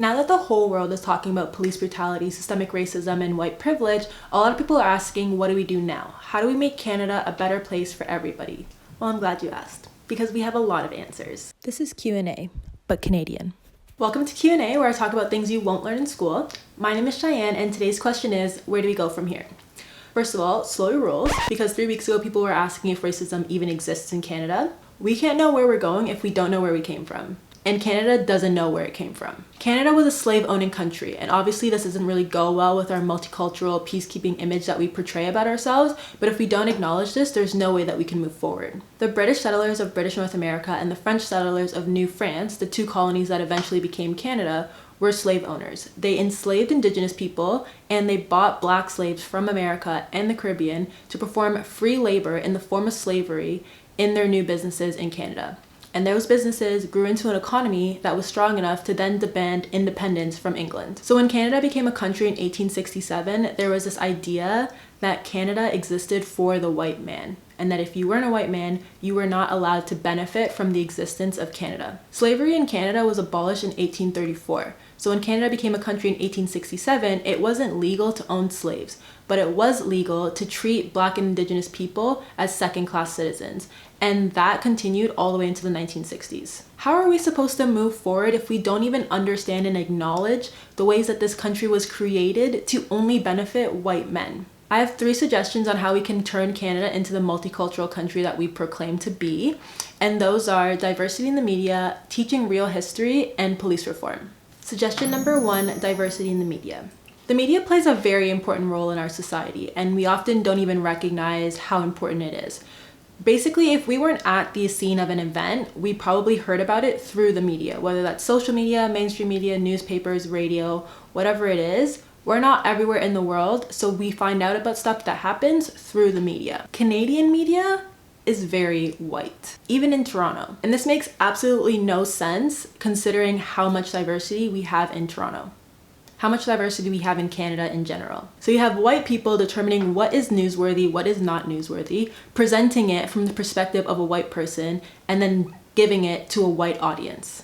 Now that the whole world is talking about police brutality, systemic racism, and white privilege, a lot of people are asking, what do we do now? How do we make Canada a better place for everybody? Well, I'm glad you asked, because we have a lot of answers. This is Q&A, but Canadian. Welcome to Q&A, where I talk about things you won't learn in school. My name is Cheyenne, and today's question is, where do we go from here? First of all, slow your rolls, because 3 weeks ago people were asking if racism even exists in Canada. We can't know where we're going if we don't know where we came from. And Canada doesn't know where it came from. Canada was a slave-owning country, and obviously this doesn't really go well with our multicultural, peacekeeping image that we portray about ourselves, but if we don't acknowledge this, there's no way that we can move forward. The British settlers of British North America and the French settlers of New France, the two colonies that eventually became Canada, were slave owners. They enslaved Indigenous people, and they bought black slaves from America and the Caribbean to perform free labor in the form of slavery in their new businesses in Canada. And those businesses grew into an economy that was strong enough to then demand independence from England. So when Canada became a country in 1867, there was this idea that Canada existed for the white man, and that if you weren't a white man, you were not allowed to benefit from the existence of Canada. Slavery in Canada was abolished in 1834. So when Canada became a country in 1867, it wasn't legal to own slaves, but it was legal to treat Black and Indigenous people as second-class citizens. And that continued all the way into the 1960s. How are we supposed to move forward if we don't even understand and acknowledge the ways that this country was created to only benefit white men? I have 3 suggestions on how we can turn Canada into the multicultural country that we proclaim to be, and those are diversity in the media, teaching real history, and police reform. Suggestion number 1, diversity in the media. The media plays a very important role in our society, and we often don't even recognize how important it is. Basically, if we weren't at the scene of an event, we probably heard about it through the media, whether that's social media, mainstream media, newspapers, radio, whatever it is. We're not everywhere in the world, so we find out about stuff that happens through the media. Canadian media is very white, even in Toronto. And this makes absolutely no sense considering how much diversity we have in Toronto. How much diversity we have in Canada in general. So you have white people determining what is newsworthy, what is not newsworthy, presenting it from the perspective of a white person, and then giving it to a white audience.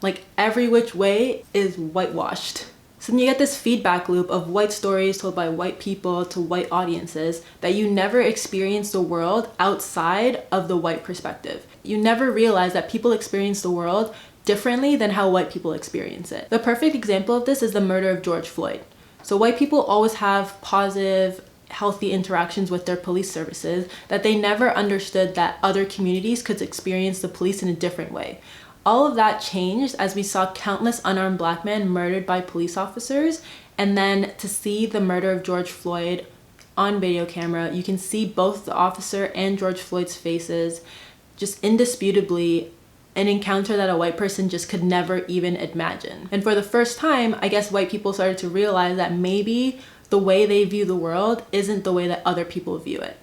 Like every which way is whitewashed. So then you get this feedback loop of white stories told by white people to white audiences that you never experience the world outside of the white perspective. You never realize that people experience the world differently than how white people experience it. The perfect example of this is the murder of George Floyd. So white people always have positive, healthy interactions with their police services that they never understood that other communities could experience the police in a different way. All of that changed as we saw countless unarmed Black men murdered by police officers, and then to see the murder of George Floyd on video camera, you can see both the officer and George Floyd's faces, just indisputably an encounter that a white person just could never even imagine. And for the first time, I guess white people started to realize that maybe the way they view the world isn't the way that other people view it.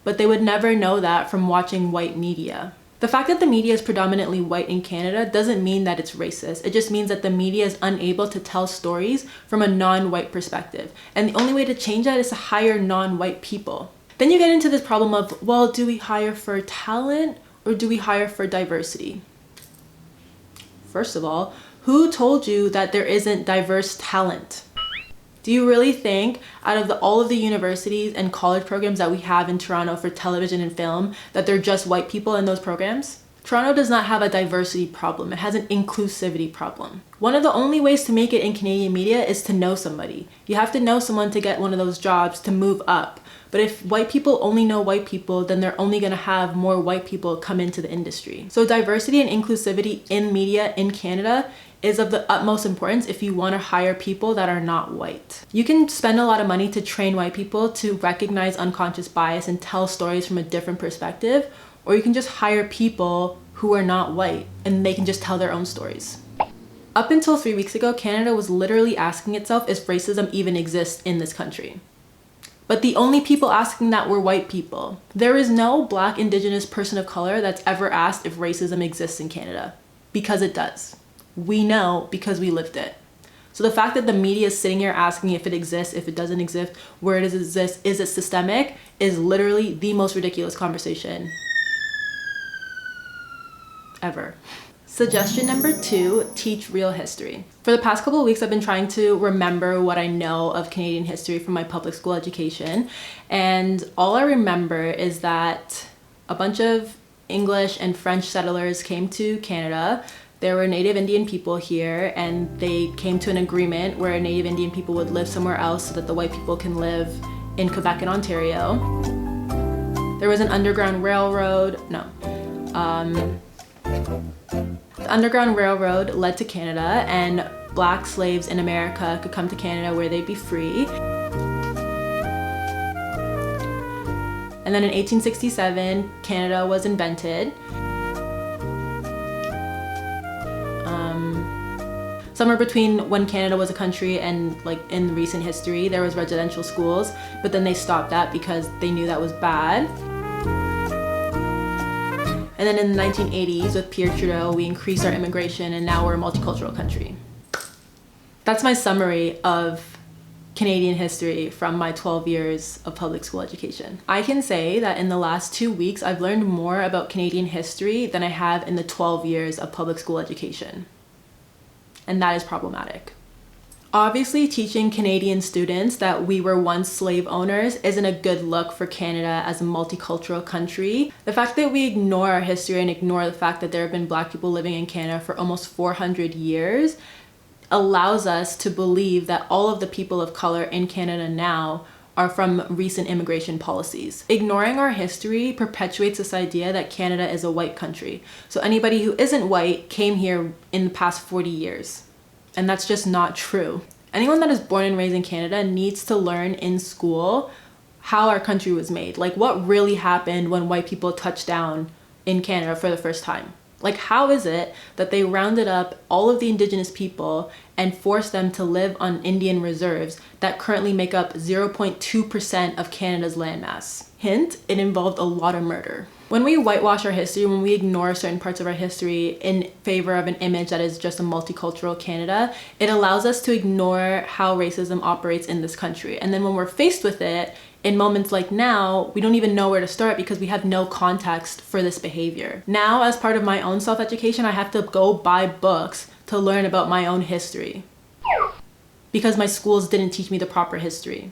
But they would never know that from watching white media. The fact that the media is predominantly white in Canada doesn't mean that it's racist. It just means that the media is unable to tell stories from a non-white perspective. And the only way to change that is to hire non-white people. Then you get into this problem of, well, do we hire for talent or do we hire for diversity? First of all, who told you that there isn't diverse talent? Do you really think out of all of the universities and college programs that we have in Toronto for television and film that they're just white people in those programs? Toronto does not have a diversity problem. It has an inclusivity problem. One of the only ways to make it in Canadian media is to know somebody. You have to know someone to get one of those jobs to move up. But if white people only know white people, then they're only gonna have more white people come into the industry. So diversity and inclusivity in media in Canada is of the utmost importance if you wanna hire people that are not white. You can spend a lot of money to train white people to recognize unconscious bias and tell stories from a different perspective, or you can just hire people who are not white and they can just tell their own stories. Up until 3 weeks ago, Canada was literally asking itself if racism even exists in this country. But the only people asking that were white people. There is no Black, Indigenous person of color that's ever asked if racism exists in Canada, because it does. We know because we lived it. So the fact that the media is sitting here asking if it exists, if it doesn't exist, where does it exist, is it systemic, is literally the most ridiculous conversation ever. Suggestion number 2, teach real history. For the past couple of weeks, I've been trying to remember what I know of Canadian history from my public school education. And all I remember is that a bunch of English and French settlers came to Canada. There were Native Indian people here, and they came to an agreement where Native Indian people would live somewhere else so that the white people can live in Quebec and Ontario. There was an underground railroad. The Underground Railroad led to Canada, and black slaves in America could come to Canada where they'd be free. And then in 1867, Canada was invented. Somewhere between when Canada was a country and like in recent history, there was residential schools, but then they stopped that because they knew that was bad. And then in the 1980s, with Pierre Trudeau, we increased our immigration, and now we're a multicultural country. That's my summary of Canadian history from my 12 years of public school education. I can say that in the last 2 weeks, I've learned more about Canadian history than I have in the 12 years of public school education. And that is problematic. Obviously, teaching Canadian students that we were once slave owners isn't a good look for Canada as a multicultural country. The fact that we ignore our history and ignore the fact that there have been black people living in Canada for almost 400 years allows us to believe that all of the people of color in Canada now are from recent immigration policies. Ignoring our history perpetuates this idea that Canada is a white country. So anybody who isn't white came here in the past 40 years. And that's just not true. Anyone that is born and raised in Canada needs to learn in school how our country was made. Like what really happened when white people touched down in Canada for the first time. Like how is it that they rounded up all of the Indigenous people and forced them to live on Indian reserves that currently make up 0.2% of Canada's landmass? Hint, it involved a lot of murder. When we whitewash our history, when we ignore certain parts of our history in favor of an image that is just a multicultural Canada, it allows us to ignore how racism operates in this country. And then when we're faced with it, in moments like now, we don't even know where to start because we have no context for this behavior. Now, as part of my own self-education, I have to go buy books to learn about my own history because my schools didn't teach me the proper history.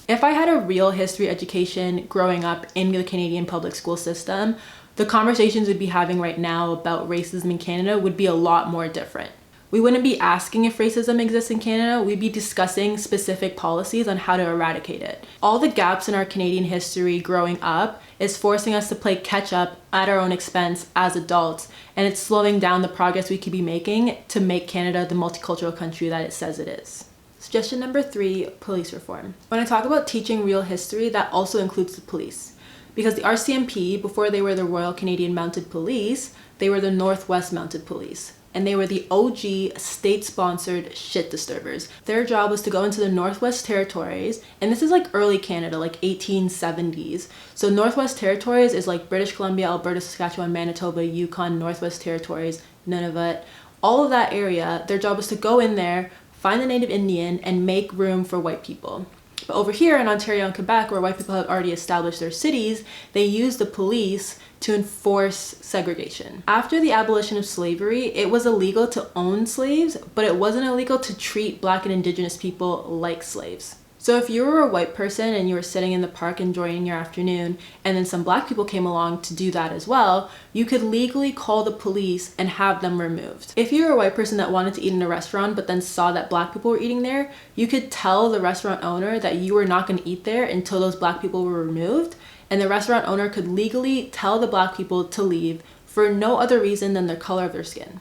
If I had a real history education growing up in the Canadian public school system, the conversations we'd be having right now about racism in Canada would be a lot more different. We wouldn't be asking if racism exists in Canada, we'd be discussing specific policies on how to eradicate it. All the gaps in our Canadian history growing up is forcing us to play catch up at our own expense as adults, and it's slowing down the progress we could be making to make Canada the multicultural country that it says it is. Suggestion number 3, police reform. When I talk about teaching real history, that also includes the police. Because the RCMP, before they were the Royal Canadian Mounted Police, they were the Northwest Mounted Police. And they were the OG state-sponsored shit disturbers. Their job was to go into the Northwest Territories, and this is like early Canada, like 1870s. So Northwest Territories is like British Columbia, Alberta, Saskatchewan, Manitoba, Yukon, Northwest Territories, Nunavut, all of that area. Their job was to go in there, find the Native Indian, and make room for white people. But over here in Ontario and Quebec, where white people have already established their cities, they use the police to enforce segregation. After the abolition of slavery, it was illegal to own slaves, but it wasn't illegal to treat Black and Indigenous people like slaves. So if you were a white person and you were sitting in the park enjoying your afternoon, and then some Black people came along to do that as well, you could legally call the police and have them removed. If you were a white person that wanted to eat in a restaurant but then saw that Black people were eating there, you could tell the restaurant owner that you were not going to eat there until those Black people were removed, and the restaurant owner could legally tell the Black people to leave for no other reason than the color of their skin.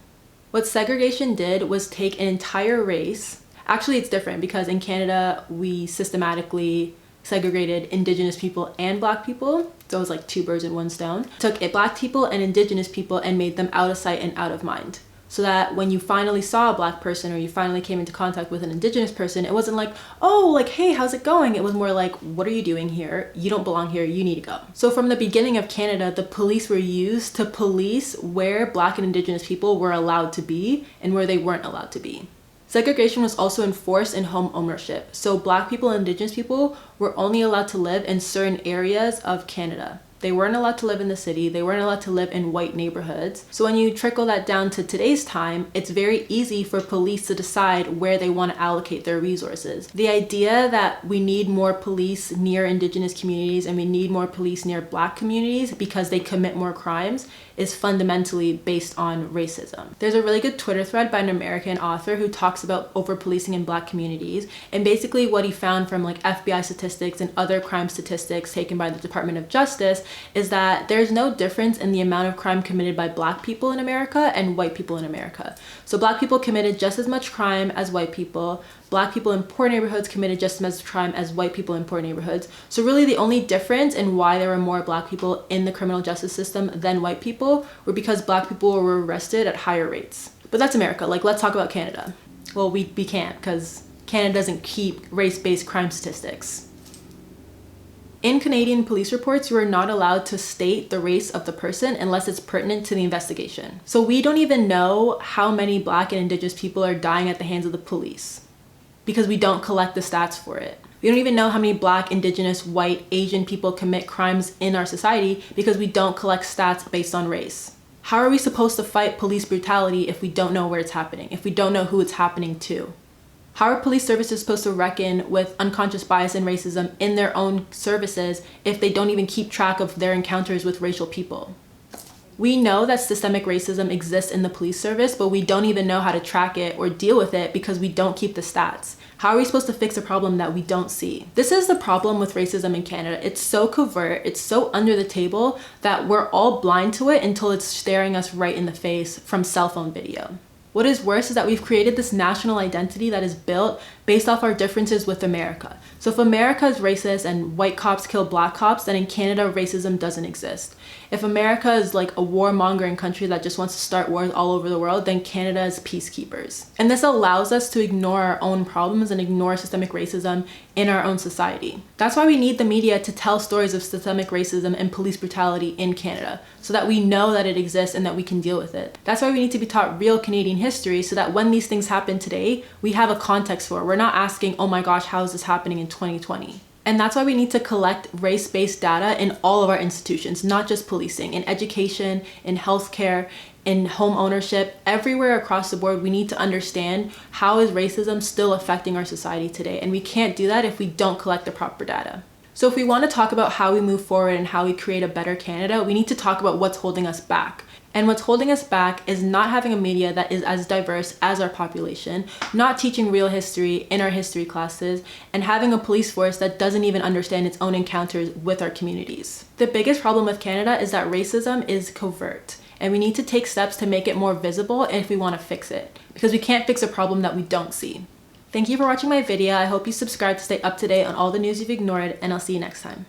What segregation did was take an entire race. Actually, it's different because in Canada, we systematically segregated Indigenous people and Black people. So it was like 2 birds in 1 stone. Took Black people and Indigenous people and made them out of sight and out of mind. So that when you finally saw a Black person or you finally came into contact with an Indigenous person, it wasn't like, oh, like, hey, how's it going? It was more like, what are you doing here? You don't belong here, you need to go. So from the beginning of Canada, the police were used to police where Black and Indigenous people were allowed to be and where they weren't allowed to be. Segregation was also enforced in home ownership. So Black people and Indigenous people were only allowed to live in certain areas of Canada. They weren't allowed to live in the city. They weren't allowed to live in white neighborhoods. So when you trickle that down to today's time, it's very easy for police to decide where they want to allocate their resources. The idea that we need more police near Indigenous communities and we need more police near Black communities because they commit more crimes is fundamentally based on racism. There's a really good Twitter thread by an American author who talks about over-policing in Black communities, and basically what he found from like FBI statistics and other crime statistics taken by the Department of Justice is that there's no difference in the amount of crime committed by Black people in America and white people in America. So Black people committed just as much crime as white people. Black people in poor neighborhoods committed just as much crime as white people in poor neighborhoods. So really the only difference in why there were more Black people in the criminal justice system than white people were because Black people were arrested at higher rates. But that's America. Like, let's talk about Canada. Well, we can't, because Canada doesn't keep race-based crime statistics. In Canadian police reports, you are not allowed to state the race of the person unless it's pertinent to the investigation. So we don't even know how many Black and Indigenous people are dying at the hands of the police, because we don't collect the stats for it. We don't even know how many Black, Indigenous, white, Asian people commit crimes in our society because we don't collect stats based on race. How are we supposed to fight police brutality if we don't know where it's happening, if we don't know who it's happening to? How are police services supposed to reckon with unconscious bias and racism in their own services if they don't even keep track of their encounters with racial people? We know that systemic racism exists in the police service, but we don't even know how to track it or deal with it because we don't keep the stats. How are we supposed to fix a problem that we don't see? This is the problem with racism in Canada. It's so covert, it's so under the table that we're all blind to it until it's staring us right in the face from cell phone video. What is worse is that we've created this national identity that is built based off our differences with America. So if America is racist and white cops kill Black cops, then in Canada, racism doesn't exist. If America is like a warmongering country that just wants to start wars all over the world, then Canada is peacekeepers. And this allows us to ignore our own problems and ignore systemic racism in our own society. That's why we need the media to tell stories of systemic racism and police brutality in Canada, so that we know that it exists and that we can deal with it. That's why we need to be taught real Canadian history, so that when these things happen today, we have a context for it. We're not asking, oh my gosh, how is this happening in 2020? And that's why we need to collect race-based data in all of our institutions, not just policing, in education, in healthcare, in home ownership, everywhere across the board. We need to understand how is racism still affecting our society today. And we can't do that if we don't collect the proper data. So if we want to talk about how we move forward and how we create a better Canada, we need to talk about what's holding us back. And what's holding us back is not having a media that is as diverse as our population, not teaching real history in our history classes, and having a police force that doesn't even understand its own encounters with our communities. The biggest problem with Canada is that racism is covert, and we need to take steps to make it more visible if we want to fix it, because we can't fix a problem that we don't see. Thank you for watching my video. I hope you subscribe to stay up to date on all the news you've ignored, and I'll see you next time.